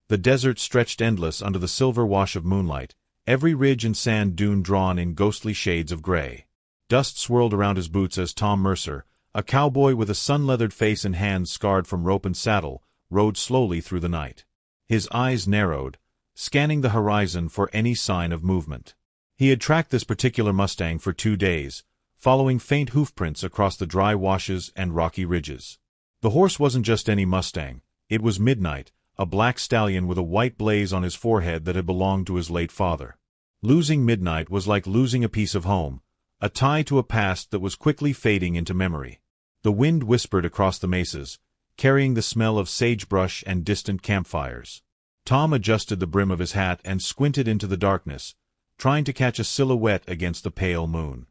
The desert stretched endless under the silver wash of moonlight, every ridge and sand dune drawn in ghostly shades of gray. Dust swirled around his boots as Tom Mercer, a cowboy with a sun-leathered face and hands scarred from rope and saddle, rode slowly through the night. His eyes narrowed, scanning the horizon for any sign of movement. He had tracked this particular Mustang for 2 days, following faint hoofprints across the dry washes and rocky ridges. The horse wasn't just any Mustang. It was Midnight, a black stallion with a white blaze on his forehead that had belonged to his late father. Losing Midnight was like losing a piece of home, a tie to a past that was quickly fading into memory. The wind whispered across the mesas, carrying the smell of sagebrush and distant campfires. Tom adjusted the brim of his hat and squinted into the darkness, trying to catch a silhouette against the pale moon.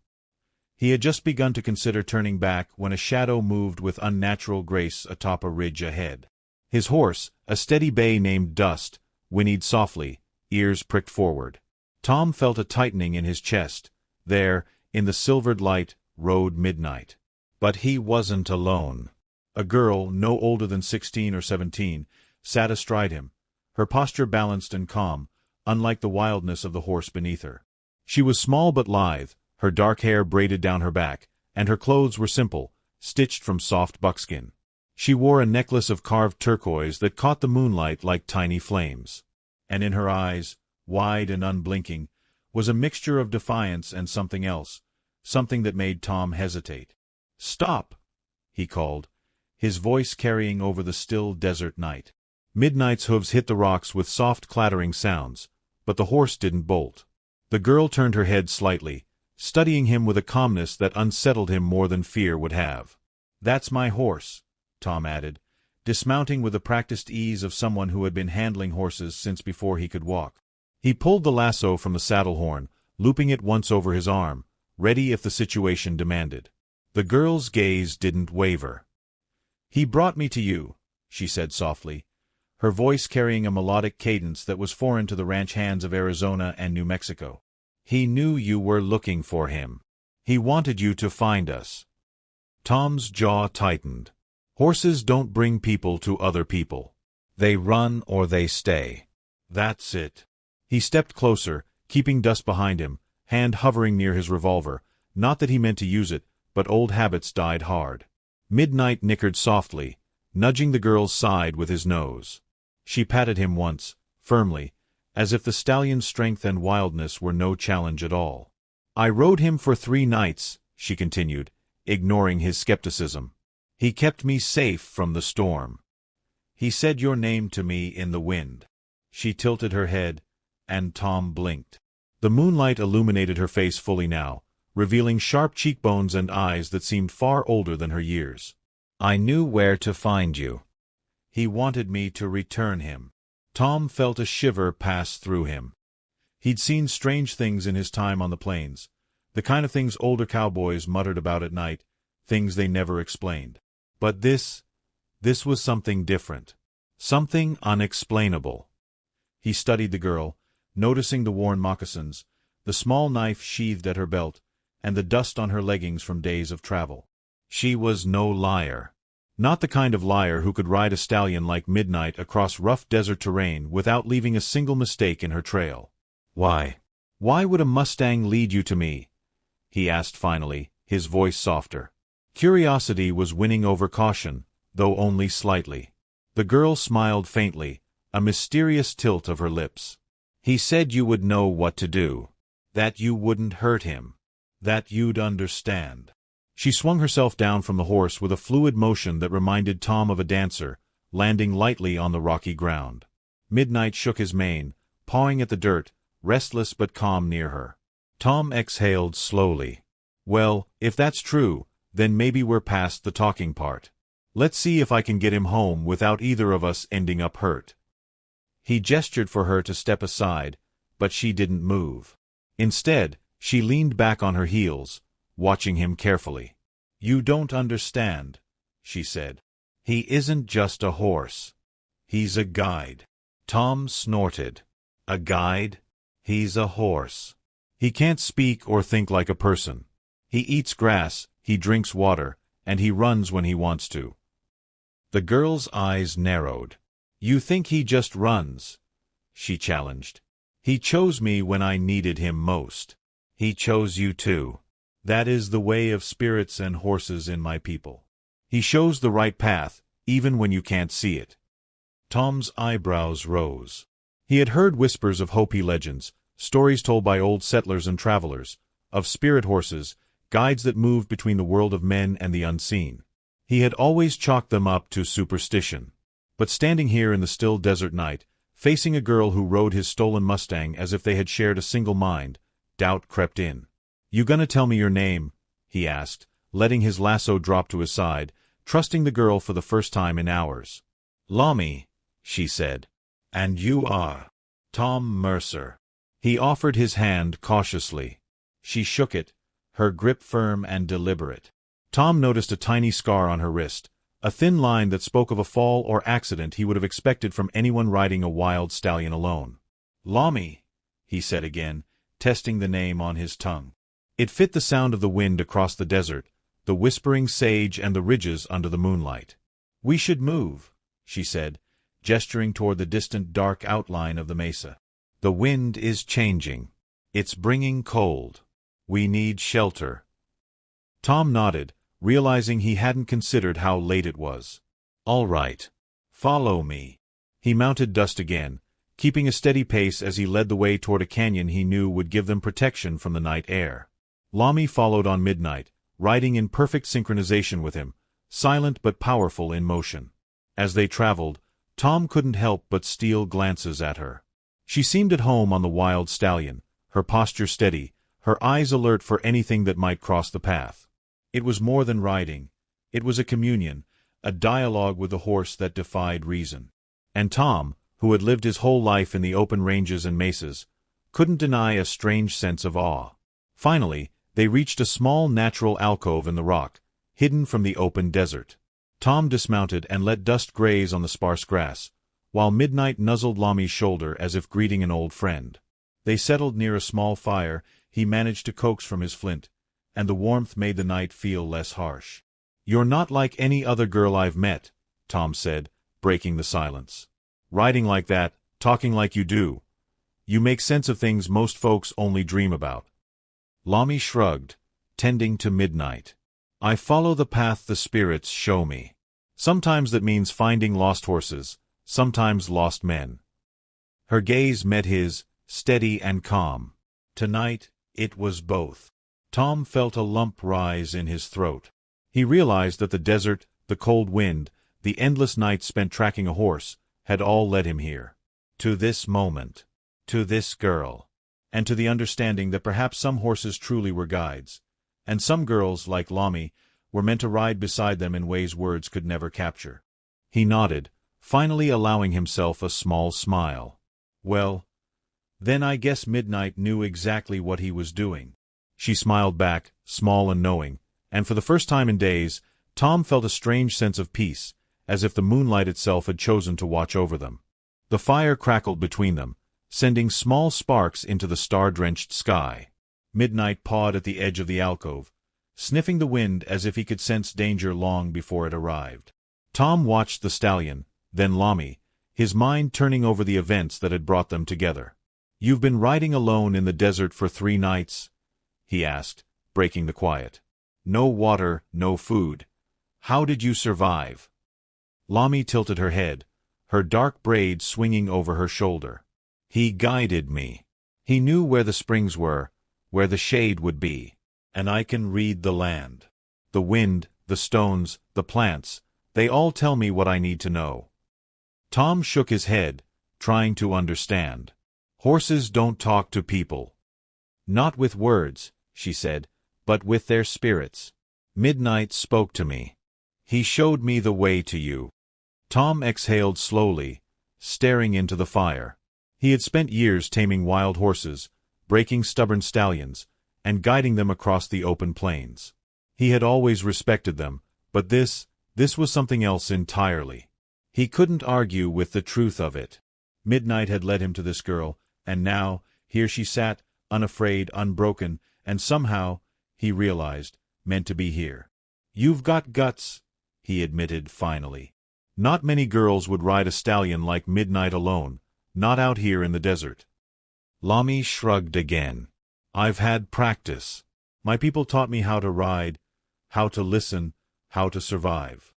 He had just begun to consider turning back when a shadow moved with unnatural grace atop a ridge ahead. His horse, a steady bay named Dust, whinnied softly, ears pricked forward. Tom felt a tightening in his chest. There, in the silvered light, rode Midnight. But he wasn't alone. A girl, no older than 16 or 17, sat astride him, her posture balanced and calm, unlike the wildness of the horse beneath her. She was small but lithe, her dark hair braided down her back, and her clothes were simple, stitched from soft buckskin. She wore a necklace of carved turquoise that caught the moonlight like tiny flames. And in her eyes, wide and unblinking, was a mixture of defiance and something else, something that made Tom hesitate. "Stop!" he called, his voice carrying over the still desert night. Midnight's hooves hit the rocks with soft clattering sounds, but the horse didn't bolt. The girl turned her head slightly, studying him with a calmness that unsettled him more than fear would have. "That's my horse," Tom added, dismounting with the practiced ease of someone who had been handling horses since before he could walk. He pulled the lasso from the saddle horn, looping it once over his arm, ready if the situation demanded. The girl's gaze didn't waver. "He brought me to you," she said softly, her voice carrying a melodic cadence that was foreign to the ranch hands of Arizona and New Mexico. "He knew you were looking for him. He wanted you to find us." Tom's jaw tightened. Horses don't bring people to other people. They run or they stay. That's it. He stepped closer, keeping Dust behind him, hand hovering near his revolver, not that he meant to use it, but old habits died hard. Midnight nickered softly, nudging the girl's side with his nose. She patted him once, firmly, as if the stallion's strength and wildness were no challenge at all. "I rode him for 3 nights, she continued, ignoring his skepticism. "He kept me safe from the storm. He said your name to me in the wind." She tilted her head, and Tom blinked. The moonlight illuminated her face fully now, revealing sharp cheekbones and eyes that seemed far older than her years. "I knew where to find you. He wanted me to return him." Tom felt a shiver pass through him. He'd seen strange things in his time on the plains, the kind of things older cowboys muttered about at night, things they never explained. But this was something different, something unexplainable. He studied the girl, noticing the worn moccasins, the small knife sheathed at her belt, and the dust on her leggings from days of travel. She was no liar. Not the kind of liar who could ride a stallion like Midnight across rough desert terrain without leaving a single mistake in her trail. "Why would a Mustang lead you to me?" he asked finally, his voice softer. Curiosity was winning over caution, though only slightly. The girl smiled faintly, a mysterious tilt of her lips. "He said you would know what to do, that you wouldn't hurt him, that you'd understand." She swung herself down from the horse with a fluid motion that reminded Tom of a dancer, landing lightly on the rocky ground. Midnight shook his mane, pawing at the dirt, restless but calm near her. Tom exhaled slowly. "Well, if that's true, then maybe we're past the talking part. Let's see if I can get him home without either of us ending up hurt." He gestured for her to step aside, but she didn't move. Instead, she leaned back on her heels, watching him carefully. "You don't understand," she said. "He isn't just a horse. He's a guide." Tom snorted. "A guide? He's a horse. He can't speak or think like a person. He eats grass, he drinks water, and he runs when he wants to." The girl's eyes narrowed. You think he just runs? She challenged. He chose me when I needed him most. He chose you too. That is the way of spirits and horses in my people. He shows the right path, even when you can't see it. Tom's eyebrows rose. He had heard whispers of Hopi legends, stories told by old settlers and travelers, of spirit horses, guides that moved between the world of men and the unseen. He had always chalked them up to superstition. But standing here in the still desert night, facing a girl who rode his stolen Mustang as if they had shared a single mind, doubt crept in. You gonna tell me your name? He asked, letting his lasso drop to his side, trusting the girl for the first time in hours. Lami, she said. And you are? Tom Mercer. He offered his hand cautiously. She shook it, her grip firm and deliberate. Tom noticed a tiny scar on her wrist, a thin line that spoke of a fall or accident he would have expected from anyone riding a wild stallion alone. Lami, he said again, testing the name on his tongue. It fit the sound of the wind across the desert, the whispering sage and the ridges under the moonlight. We should move, she said, gesturing toward the distant dark outline of the mesa. The wind is changing. It's bringing cold. We need shelter. Tom nodded, realizing he hadn't considered how late it was. All right. Follow me. He mounted Dust again, keeping a steady pace as he led the way toward a canyon he knew would give them protection from the night air. Lami followed on Midnight, riding in perfect synchronization with him, silent but powerful in motion. As they traveled, Tom couldn't help but steal glances at her. She seemed at home on the wild stallion, her posture steady, her eyes alert for anything that might cross the path. It was more than riding. It was a communion, a dialogue with the horse that defied reason. And Tom, who had lived his whole life in the open ranges and mesas, couldn't deny a strange sense of awe. Finally, they reached a small natural alcove in the rock, hidden from the open desert. Tom dismounted and let Dust graze on the sparse grass, while Midnight nuzzled Lami's shoulder as if greeting an old friend. They settled near a small fire he managed to coax from his flint, and the warmth made the night feel less harsh. You're not like any other girl I've met, Tom said, breaking the silence. Riding like that, talking like you do. You make sense of things most folks only dream about. Lami shrugged, tending to Midnight. I follow the path the spirits show me. Sometimes that means finding lost horses, sometimes lost men. Her gaze met his, steady and calm. Tonight, it was both. Tom felt a lump rise in his throat. He realized that the desert, the cold wind, the endless nights spent tracking a horse, had all led him here. To this moment. To this girl. And to the understanding that perhaps some horses truly were guides, and some girls, like Lami, were meant to ride beside them in ways words could never capture. He nodded, finally allowing himself a small smile. Well, then I guess Midnight knew exactly what he was doing. She smiled back, small and knowing, and for the first time in days, Tom felt a strange sense of peace, as if the moonlight itself had chosen to watch over them. The fire crackled between them, sending small sparks into the star-drenched sky. Midnight pawed at the edge of the alcove, sniffing the wind as if he could sense danger long before it arrived. Tom watched the stallion, then Lami, his mind turning over the events that had brought them together. You've been riding alone in the desert for 3 nights? He asked, breaking the quiet. No water, no food. How did you survive? Lami tilted her head, her dark braid swinging over her shoulder. He guided me. He knew where the springs were, where the shade would be. And I can read the land. The wind, the stones, the plants, they all tell me what I need to know. Tom shook his head, trying to understand. Horses don't talk to people. Not with words, she said, but with their spirits. Midnight spoke to me. He showed me the way to you. Tom exhaled slowly, staring into the fire. He had spent years taming wild horses, breaking stubborn stallions, and guiding them across the open plains. He had always respected them, but this was something else entirely. He couldn't argue with the truth of it. Midnight had led him to this girl, and now, here she sat, unafraid, unbroken, and somehow, he realized, meant to be here. You've got guts, he admitted finally. Not many girls would ride a stallion like Midnight alone, not out here in the desert. Lami shrugged again. I've had practice. My people taught me how to ride, how to listen, how to survive.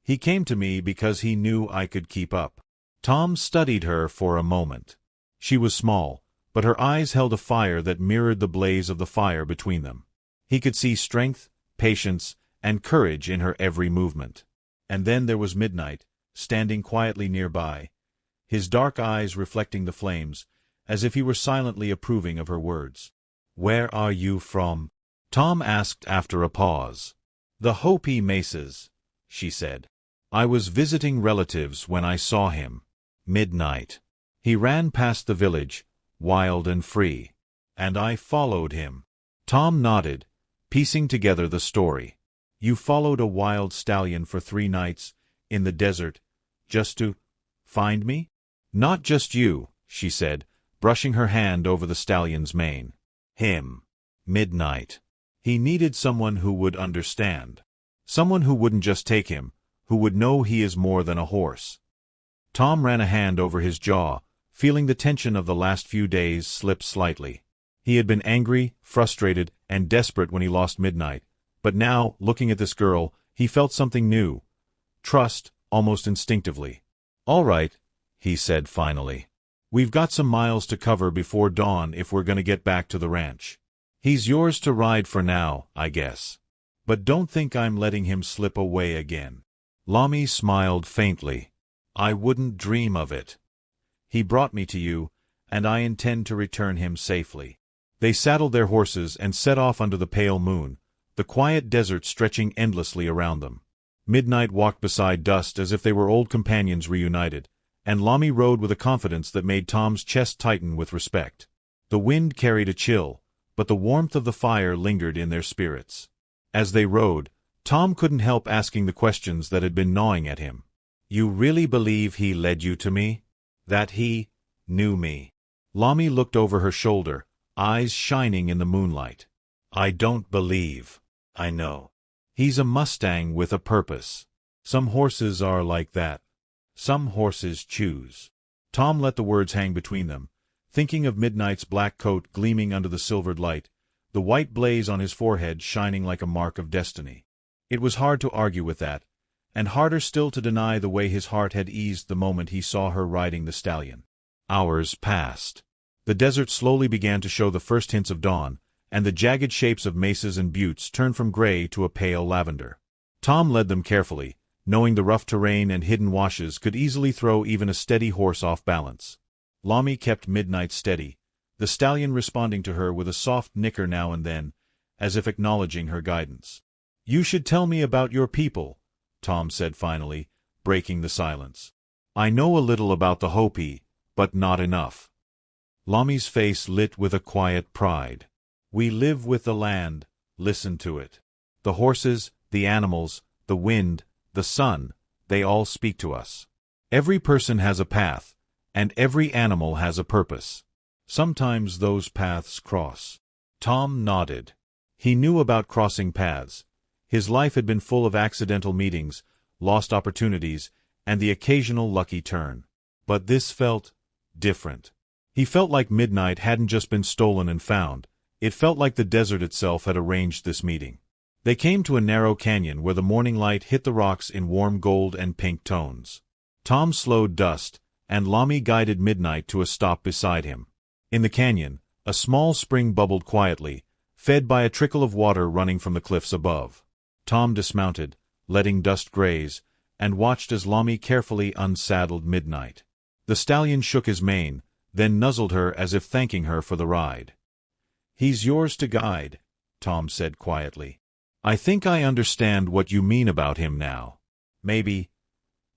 He came to me because he knew I could keep up. Tom studied her for a moment. She was small, but her eyes held a fire that mirrored the blaze of the fire between them. He could see strength, patience, and courage in her every movement. And then there was Midnight, standing quietly nearby, his dark eyes reflecting the flames, as if he were silently approving of her words. "Where are you from?" Tom asked after a pause. "The Hopi mesas," she said. "I was visiting relatives when I saw him. Midnight. He ran past the village, wild and free. And I followed him." Tom nodded, piecing together the story. "You followed a wild stallion for 3 nights, in the desert, just to find me?" "Not just you," she said, brushing her hand over the stallion's mane. "Him. Midnight. He needed someone who would understand. Someone who wouldn't just take him, who would know he is more than a horse." Tom ran a hand over his jaw, feeling the tension of the last few days slip slightly. He had been angry, frustrated, and desperate when he lost Midnight, but now, looking at this girl, he felt something new. Trust, almost instinctively. "All right," he said finally. "We've got some miles to cover before dawn if we're going to get back to the ranch. He's yours to ride for now, I guess. But don't think I'm letting him slip away again." Lami smiled faintly. "I wouldn't dream of it. He brought me to you, and I intend to return him safely." They saddled their horses and set off under the pale moon, the quiet desert stretching endlessly around them. Midnight walked beside Dust as if they were old companions reunited, and Lami rode with a confidence that made Tom's chest tighten with respect. The wind carried a chill, but the warmth of the fire lingered in their spirits. As they rode, Tom couldn't help asking the questions that had been gnawing at him. "You really believe he led you to me? That he knew me?" Lami looked over her shoulder, eyes shining in the moonlight. "I don't believe. I know. He's a Mustang with a purpose. Some horses are like that. Some horses choose." Tom let the words hang between them, thinking of Midnight's black coat gleaming under the silvered light, the white blaze on his forehead shining like a mark of destiny. It was hard to argue with that, and harder still to deny the way his heart had eased the moment he saw her riding the stallion. Hours passed. The desert slowly began to show the first hints of dawn, and the jagged shapes of mesas and buttes turned from gray to a pale lavender. Tom led them carefully, knowing the rough terrain and hidden washes could easily throw even a steady horse off balance. Lami kept Midnight steady, the stallion responding to her with a soft nicker now and then, as if acknowledging her guidance. "You should tell me about your people," Tom said finally, breaking the silence. "I know a little about the Hopi, but not enough." Lami's face lit with a quiet pride. "We live with the land, listen to it. The horses, the animals, the wind, the sun, they all speak to us. Every person has a path, and every animal has a purpose. Sometimes those paths cross." Tom nodded. He knew about crossing paths. His life had been full of accidental meetings, lost opportunities, and the occasional lucky turn. But this felt different. He felt like Midnight hadn't just been stolen and found. It felt like the desert itself had arranged this meeting. They came to a narrow canyon where the morning light hit the rocks in warm gold and pink tones. Tom slowed Dust, and Lami guided Midnight to a stop beside him. In the canyon, a small spring bubbled quietly, fed by a trickle of water running from the cliffs above. Tom dismounted, letting Dust graze, and watched as Lami carefully unsaddled Midnight. The stallion shook his mane, then nuzzled her as if thanking her for the ride. "He's yours to guide," Tom said quietly. "I think I understand what you mean about him now. Maybe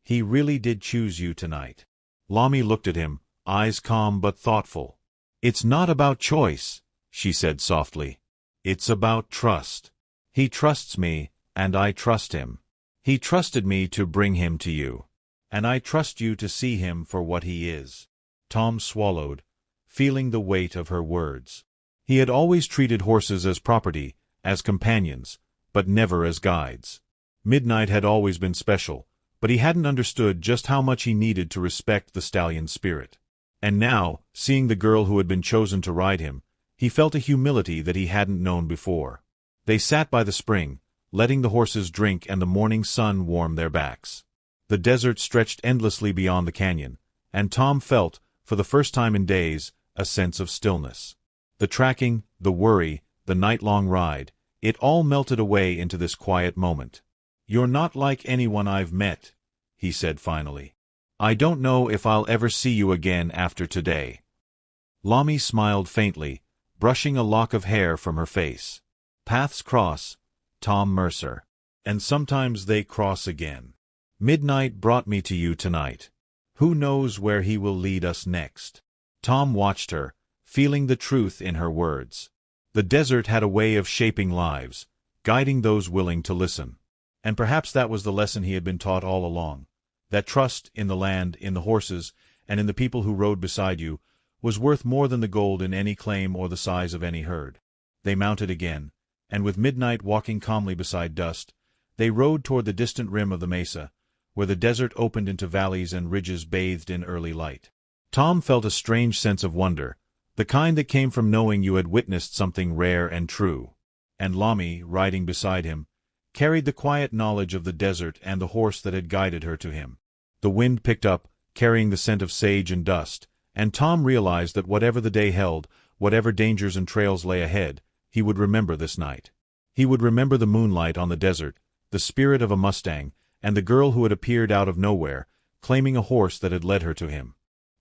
he really did choose you tonight." Lami looked at him, eyes calm but thoughtful. "It's not about choice," she said softly. "It's about trust. He trusts me, and I trust him. He trusted me to bring him to you. And I trust you to see him for what he is." Tom swallowed, feeling the weight of her words. He had always treated horses as property, as companions, but never as guides. Midnight had always been special, but he hadn't understood just how much he needed to respect the stallion's spirit. And now, seeing the girl who had been chosen to ride him, he felt a humility that he hadn't known before. They sat by the spring, letting the horses drink and the morning sun warm their backs. The desert stretched endlessly beyond the canyon, and Tom felt, for the first time in days, a sense of stillness. The tracking, the worry, the night-long ride, it all melted away into this quiet moment. "You're not like anyone I've met," he said finally. "I don't know if I'll ever see you again after today." Lami smiled faintly, brushing a lock of hair from her face. "Paths cross, Tom Mercer. And sometimes they cross again. Midnight brought me to you tonight. Who knows where he will lead us next?" Tom watched her, feeling the truth in her words. The desert had a way of shaping lives, guiding those willing to listen. And perhaps that was the lesson he had been taught all along, that trust in the land, in the horses, and in the people who rode beside you, was worth more than the gold in any claim or the size of any herd. They mounted again, and with midnight walking calmly beside Dust, they rode toward the distant rim of the mesa, where the desert opened into valleys and ridges bathed in early light. Tom felt a strange sense of wonder, the kind that came from knowing you had witnessed something rare and true. And Lami, riding beside him, carried the quiet knowledge of the desert and the horse that had guided her to him. The wind picked up, carrying the scent of sage and dust, and Tom realized that whatever the day held, whatever dangers and trails lay ahead, he would remember this night. He would remember the moonlight on the desert, the spirit of a Mustang, and the girl who had appeared out of nowhere, claiming a horse that had led her to him.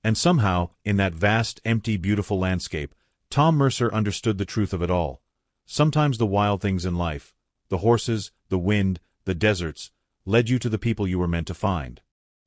And somehow, in that vast, empty, beautiful landscape, Tom Mercer understood the truth of it all. Sometimes the wild things in life, the horses, the wind, the deserts, led you to the people you were meant to find.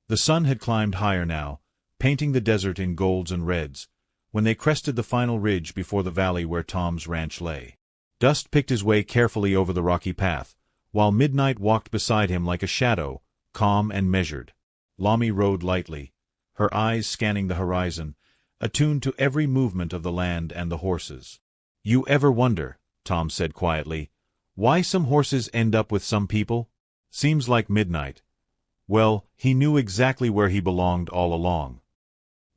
The sun had climbed higher now, painting the desert in golds and reds, when they crested the final ridge before the valley where Tom's ranch lay. Dust picked his way carefully over the rocky path, while Midnight walked beside him like a shadow, calm and measured. Lami rode lightly, her eyes scanning the horizon, attuned to every movement of the land and the horses. "You ever wonder," Tom said quietly, "why some horses end up with some people? Seems like Midnight. Well, he knew exactly where he belonged all along."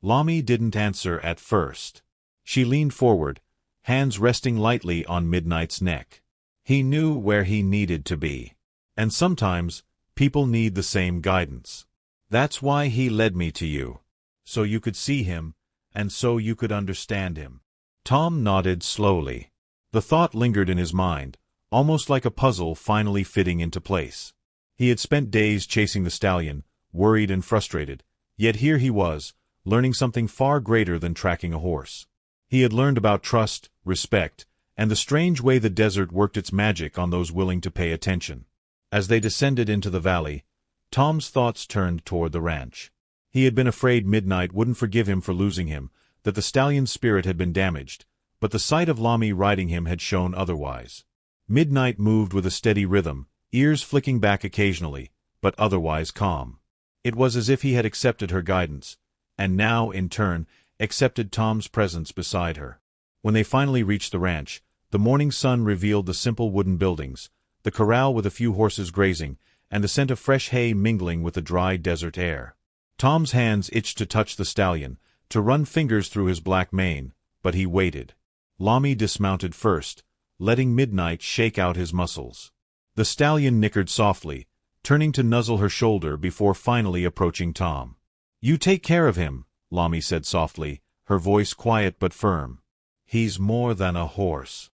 Lami didn't answer at first. She leaned forward, hands resting lightly on Midnight's neck. He knew where he needed to be. And sometimes, people need the same guidance. "That's why he led me to you. So you could see him, and so you could understand him." Tom nodded slowly. The thought lingered in his mind, almost like a puzzle finally fitting into place. He had spent days chasing the stallion, worried and frustrated, yet here he was, learning something far greater than tracking a horse. He had learned about trust, respect, and the strange way the desert worked its magic on those willing to pay attention. As they descended into the valley, Tom's thoughts turned toward the ranch. He had been afraid Midnight wouldn't forgive him for losing him, that the stallion's spirit had been damaged, but the sight of Lami riding him had shown otherwise. Midnight moved with a steady rhythm, ears flicking back occasionally, but otherwise calm. It was as if he had accepted her guidance, and now, in turn, accepted Tom's presence beside her. When they finally reached the ranch, the morning sun revealed the simple wooden buildings, the corral with a few horses grazing, and the scent of fresh hay mingling with the dry desert air. Tom's hands itched to touch the stallion, to run fingers through his black mane, but he waited. Lami dismounted first, letting Midnight shake out his muscles. The stallion nickered softly, turning to nuzzle her shoulder before finally approaching Tom. "You take care of him," Lami said softly, her voice quiet but firm. "He's more than a horse.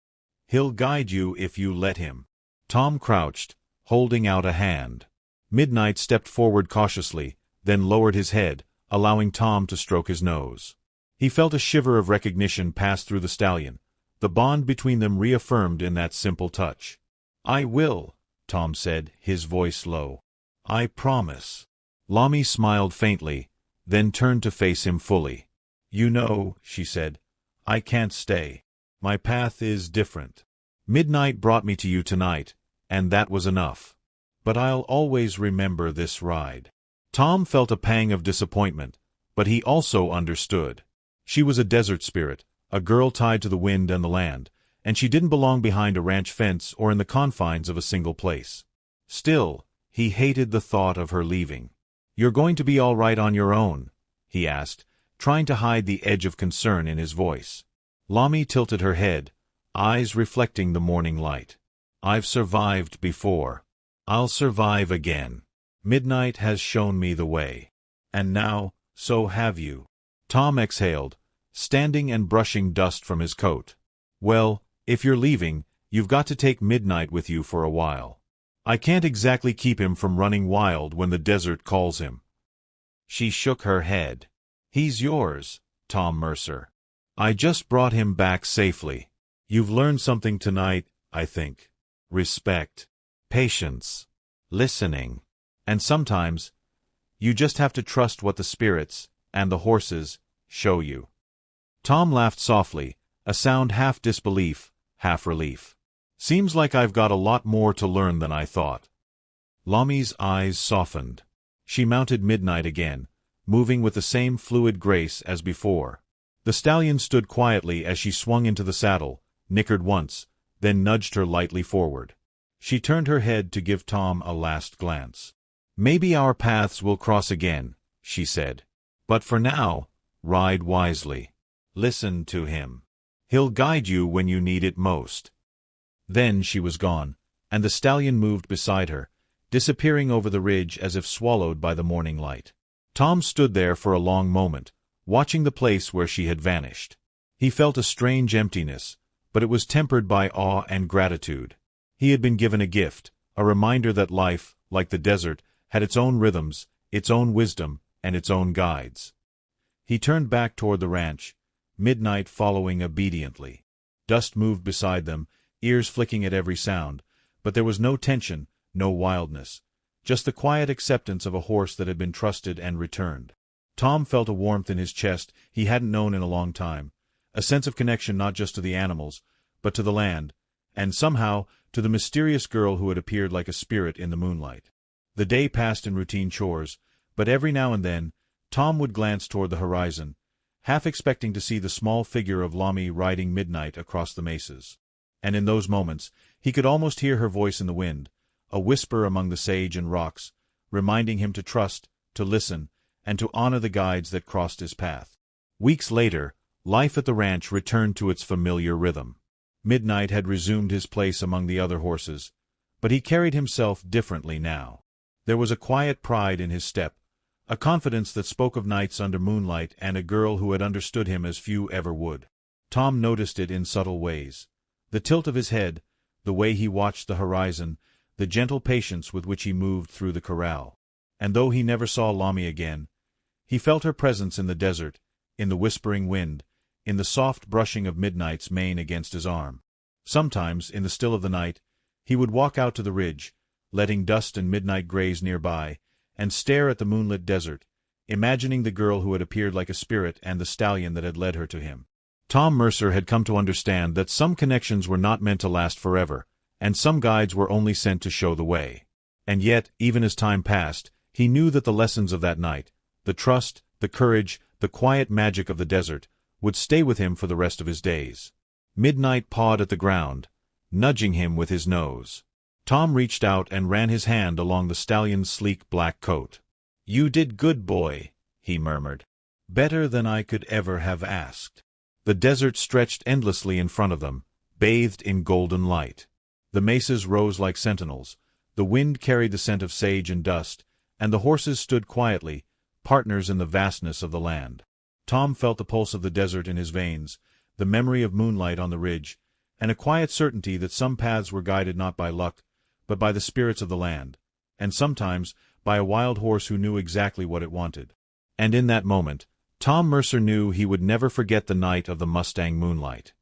He'll guide you if you let him." Tom crouched, holding out a hand. Midnight stepped forward cautiously, then lowered his head, allowing Tom to stroke his nose. He felt a shiver of recognition pass through the stallion, the bond between them reaffirmed in that simple touch. "I will," Tom said, his voice low. "I promise." Lami smiled faintly, then turned to face him fully. "You know," she said, "I can't stay. My path is different. Midnight brought me to you tonight, and that was enough. But I'll always remember this ride." Tom felt a pang of disappointment, but he also understood. She was a desert spirit, a girl tied to the wind and the land, and she didn't belong behind a ranch fence or in the confines of a single place. Still, He hated the thought of her leaving. "You're going to be all right on your own?" he asked, trying to hide the edge of concern in his voice. Lami tilted her head, eyes reflecting the morning light. "I've survived before. I'll survive again. Midnight has shown me the way. And now, so have you." Tom exhaled, standing and brushing dust from his coat. "Well, if you're leaving, you've got to take Midnight with you for a while. I can't exactly keep him from running wild when the desert calls him." She shook her head. "He's yours, Tom Mercer. I just brought him back safely. You've learned something tonight, I think. Respect, patience, listening. And sometimes, you just have to trust what the spirits, and the horses, show you." Tom laughed softly, a sound half disbelief, half relief. "Seems like I've got a lot more to learn than I thought." Lami's eyes softened. She mounted Midnight again, moving with the same fluid grace as before. The stallion stood quietly as she swung into the saddle, nickered once, then nudged her lightly forward. She turned her head to give Tom a last glance. "Maybe our paths will cross again," she said. "But for now, ride wisely. Listen to him. He'll guide you when you need it most." Then she was gone, and the stallion moved beside her, disappearing over the ridge as if swallowed by the morning light. Tom stood there for a long moment, watching the place where she had vanished. He felt a strange emptiness, but it was tempered by awe and gratitude. He had been given a gift, a reminder that life, like the desert, had its own rhythms, its own wisdom, and its own guides. He turned back toward the ranch, Midnight following obediently. Dust moved beside them, ears flicking at every sound, but there was no tension, no wildness, just the quiet acceptance of a horse that had been trusted and returned. Tom felt a warmth in his chest he hadn't known in a long time, a sense of connection not just to the animals, but to the land, and somehow to the mysterious girl who had appeared like a spirit in the moonlight. The day passed in routine chores, but every now and then, Tom would glance toward the horizon, half expecting to see the small figure of Lami riding Midnight across the mesas. And in those moments, he could almost hear her voice in the wind, a whisper among the sage and rocks, reminding him to trust, to listen, and to honor the guides that crossed his path. Weeks later, life at the ranch returned to its familiar rhythm. Midnight had resumed his place among the other horses, but he carried himself differently now. There was a quiet pride in his step, a confidence that spoke of nights under moonlight and a girl who had understood him as few ever would. Tom noticed it in subtle ways. The tilt of his head, the way he watched the horizon, the gentle patience with which he moved through the corral. And though he never saw Lami again, he felt her presence in the desert, in the whispering wind, in the soft brushing of Midnight's mane against his arm. Sometimes, in the still of the night, he would walk out to the ridge, letting Dust and Midnight graze nearby, and stare at the moonlit desert, imagining the girl who had appeared like a spirit and the stallion that had led her to him. Tom Mercer had come to understand that some connections were not meant to last forever, and some guides were only sent to show the way. And yet, even as time passed, he knew that the lessons of that night, the trust, the courage, the quiet magic of the desert, would stay with him for the rest of his days. Midnight pawed at the ground, nudging him with his nose. Tom reached out and ran his hand along the stallion's sleek black coat. "You did good, boy," he murmured. "Better than I could ever have asked." The desert stretched endlessly in front of them, bathed in golden light. The mesas rose like sentinels, the wind carried the scent of sage and dust, and the horses stood quietly, partners in the vastness of the land. Tom felt the pulse of the desert in his veins, the memory of moonlight on the ridge, and a quiet certainty that some paths were guided not by luck, but by the spirits of the land, and sometimes by a wild horse who knew exactly what it wanted. And in that moment, Tom Mercer knew he would never forget the night of the Mustang moonlight.